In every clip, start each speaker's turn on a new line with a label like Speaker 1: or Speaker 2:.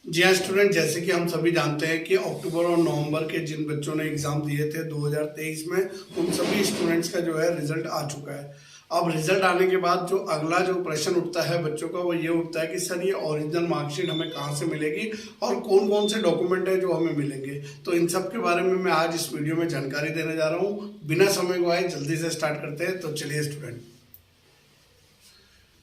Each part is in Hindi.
Speaker 1: जी हाँ स्टूडेंट, जैसे कि हम सभी जानते हैं कि अक्टूबर और नवंबर के जिन बच्चों ने एग्जाम दिए थे 2023 में, उन सभी स्टूडेंट्स का जो है रिजल्ट आ चुका है। अब रिजल्ट आने के बाद जो अगला जो प्रश्न उठता है बच्चों का, वो ये उठता है कि सर ये ओरिजिनल मार्कशीट हमें कहाँ से मिलेगी और कौन कौन से डॉक्यूमेंट है जो हमें मिलेंगे। तो इन सब के बारे में मैं आज इस वीडियो में जानकारी देने जा रहा हूँ। बिना समय गवाए जल्दी से स्टार्ट करते हैं। तो चलिए स्टूडेंट।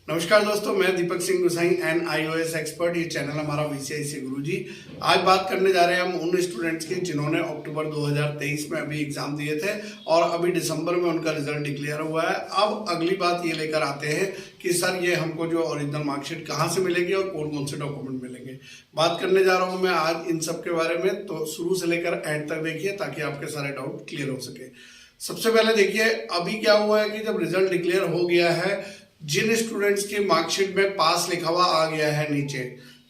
Speaker 1: नमस्कार दोस्तों, मैं दीपक सिंह गुसाई एंड iOS एक्सपर्ट। ये चैनल हमारा VCIC गुरुजी। आज बात करने जा रहे हैं हम उन स्टूडेंट्स की जिन्होंने अक्टूबर 2023 में अभी एग्जाम दिए थे और अभी दिसंबर में उनका रिजल्ट डिक्लेयर हुआ है। अब अगली बात ये लेकर आते हैं कि सर ये हमको जो ओरिजिनल मार्कशीट कहाँ से मिलेगी और कौन कौन से डॉक्यूमेंट मिलेंगे। बात करने जा रहा हूँ मैं आज इन सब के बारे में, तो शुरू से लेकर एंड तक देखिए ताकि आपके सारे डाउट क्लियर हो सके। सबसे पहले देखिए अभी क्या हुआ है कि जब रिजल्ट डिक्लेयर हो गया है, जिन स्टूडेंट्स की मार्कशीट में पास लिखा हुआ आ गया है, नीचे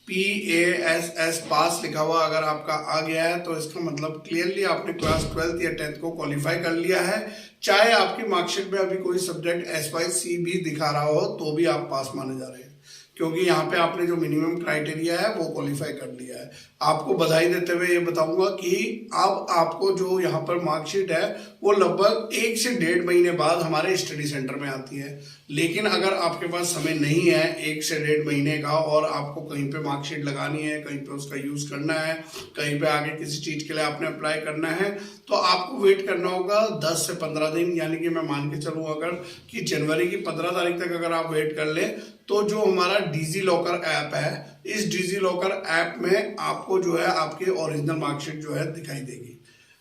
Speaker 1: PASS पास लिखा हुआ अगर आपका आ गया है तो इसका मतलब क्लियरली आपने क्लास 12th या 10th को क्वालिफाई कर लिया है। चाहे आपकी मार्कशीट में अभी कोई सब्जेक्ट SYC भी दिखा रहा हो तो भी आप पास माने जा रहे हैं, क्योंकि यहाँ पे आपने जो मिनिमम क्राइटेरिया है वो क्वालिफाई कर लिया है। आपको बधाई देते हुए ये बताऊंगा कि अब आपको जो यहाँ पर मार्कशीट है वो लगभग 1 से 1.5 महीने बाद हमारे स्टडी सेंटर में आती है। लेकिन अगर आपके पास समय नहीं है 1 से 1.5 महीने का और आपको कहीं पे मार्कशीट लगानी है, कहीं पे उसका यूज करना है, कहीं पे आगे किसी चीज के लिए आपने अप्लाई करना है, तो आपको वेट करना होगा 10 से 15 दिन। यानी कि मैं मान के चलूँ अगर कि जनवरी की 15 तारीख तक अगर आप वेट कर ले तो जो हमारा डिजी लॉकर ऐप है, इस डिजी लॉकर ऐप में आपको जो है आपकी ओरिजिनल मार्कशीट जो है दिखाई देगी।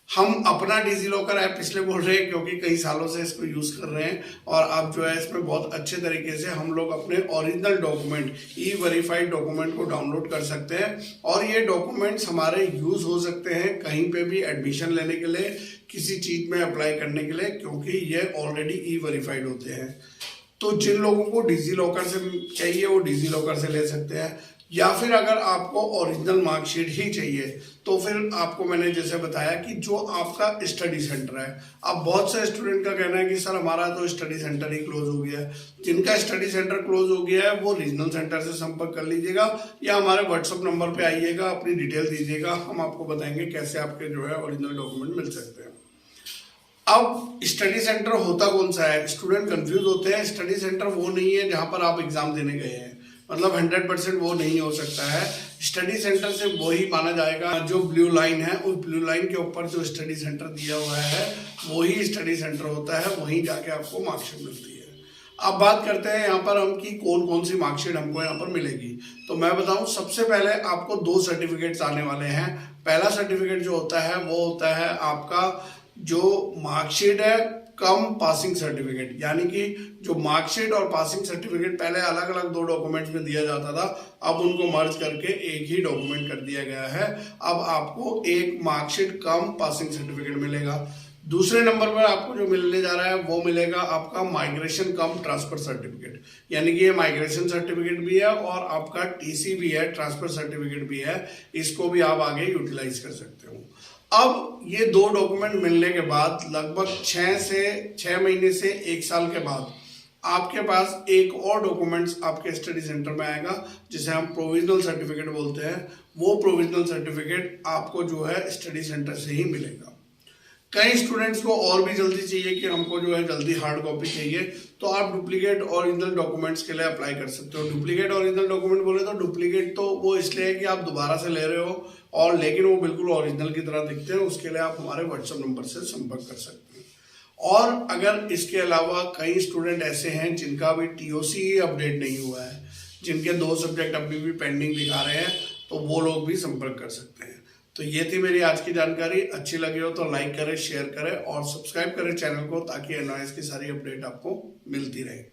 Speaker 1: हम अपना डिजी लॉकर ऐप इसलिए बोल रहे हैं क्योंकि कई सालों से इसको यूज कर रहे हैं और अब जो है इसमें बहुत अच्छे तरीके से हम लोग अपने ओरिजिनल डॉक्यूमेंट, ई-वेरीफाइड डॉक्यूमेंट को डाउनलोड कर सकते हैं और ये डॉक्यूमेंट्स हमारे यूज हो सकते हैं कहीं पे भी एडमिशन लेने के लिए, किसी चीज में अप्लाई करने के लिए, क्योंकि ये ऑलरेडी ई-वेरीफाइड होते हैं। तो जिन लोगों को डिजी लॉकर से चाहिए वो डिजी लॉकर से ले सकते हैं, या फिर अगर आपको ओरिजिनल मार्कशीट ही चाहिए तो फिर आपको मैंने जैसे बताया कि जो आपका स्टडी सेंटर है। अब बहुत से स्टूडेंट का कहना है कि सर हमारा तो स्टडी सेंटर ही क्लोज हो गया है। जिनका स्टडी सेंटर क्लोज हो गया है वो रीजनल सेंटर से संपर्क कर लीजिएगा या हमारे व्हाट्सएप नंबर पे आइएगा, अपनी डिटेल दीजिएगा, हम आपको बताएंगे कैसे आपके जो है ओरिजिनल डॉक्यूमेंट मिल सकते हैं। अब स्टडी सेंटर होता कौन सा है, स्टूडेंट कंफ्यूज होते हैं। स्टडी सेंटर वो नहीं है जहां पर आप एग्जाम देने गए हैं, मतलब 100% वो नहीं हो सकता है। स्टडी सेंटर से वही माना जाएगा जो ब्लू लाइन है, उस ब्लू लाइन के ऊपर जो स्टडी सेंटर दिया हुआ है वही स्टडी सेंटर होता है, वहीं जाके आपको मार्कशीट मिलती है। अब बात करते हैं यहाँ पर हम कि कौन कौन सी मार्कशीट हमको यहाँ पर मिलेगी। तो मैं बताऊं, सबसे पहले आपको 2 सर्टिफिकेट्स आने वाले हैं। पहला सर्टिफिकेट जो होता है वो होता है आपका जो मार्कशीट है कम पासिंग सर्टिफिकेट, यानी कि जो मार्कशीट और पासिंग सर्टिफिकेट पहले अलग अलग 2 डॉक्यूमेंट्स में दिया जाता था, अब उनको मर्ज करके एक ही डॉक्यूमेंट कर दिया गया है। अब आपको एक मार्कशीट कम पासिंग सर्टिफिकेट मिलेगा। दूसरे नंबर पर आपको जो मिलने जा रहा है वो मिलेगा आपका माइग्रेशन कम ट्रांसफर सर्टिफिकेट, यानी कि ये माइग्रेशन सर्टिफिकेट भी है और आपका TC भी है, ट्रांसफर सर्टिफिकेट भी है। इसको भी आप आगे यूटिलाइज कर सकते हो। अब ये 2 डॉक्यूमेंट मिलने के बाद लगभग 6 महीने से 1 साल के बाद आपके पास एक और डॉक्यूमेंट्स आपके स्टडी सेंटर में आएगा, जिसे हम प्रोविजनल सर्टिफिकेट बोलते हैं। वो प्रोविजनल सर्टिफिकेट आपको जो है स्टडी सेंटर से ही मिलेगा। कई स्टूडेंट्स को और भी जल्दी चाहिए कि हमको जो है जल्दी हार्ड कॉपी चाहिए, तो आप डुप्लीकेट ओरिजिनल डॉक्यूमेंट्स के लिए अप्लाई कर सकते हो। डुप्लीकेट ओरिजिनल डॉक्यूमेंट बोले तो डुप्लीकेट तो वो इसलिए है कि आप दोबारा से ले रहे हो और लेकिन वो बिल्कुल ओरिजिनल की तरह दिखते हैं। उसके लिए आप हमारे व्हाट्सएप नंबर से संपर्क कर सकते हैं। और अगर इसके अलावा कई स्टूडेंट ऐसे हैं जिनका अभी TOC ही अपडेट नहीं हुआ है, जिनके 2 सब्जेक्ट अभी भी पेंडिंग दिखा रहे हैं, तो वो लोग भी संपर्क कर सकते हैं। तो ये थी मेरी आज की जानकारी। अच्छी लगी हो तो लाइक करें, शेयर करें और सब्सक्राइब करें चैनल को, ताकि NOS की सारी अपडेट आपको मिलती रहे।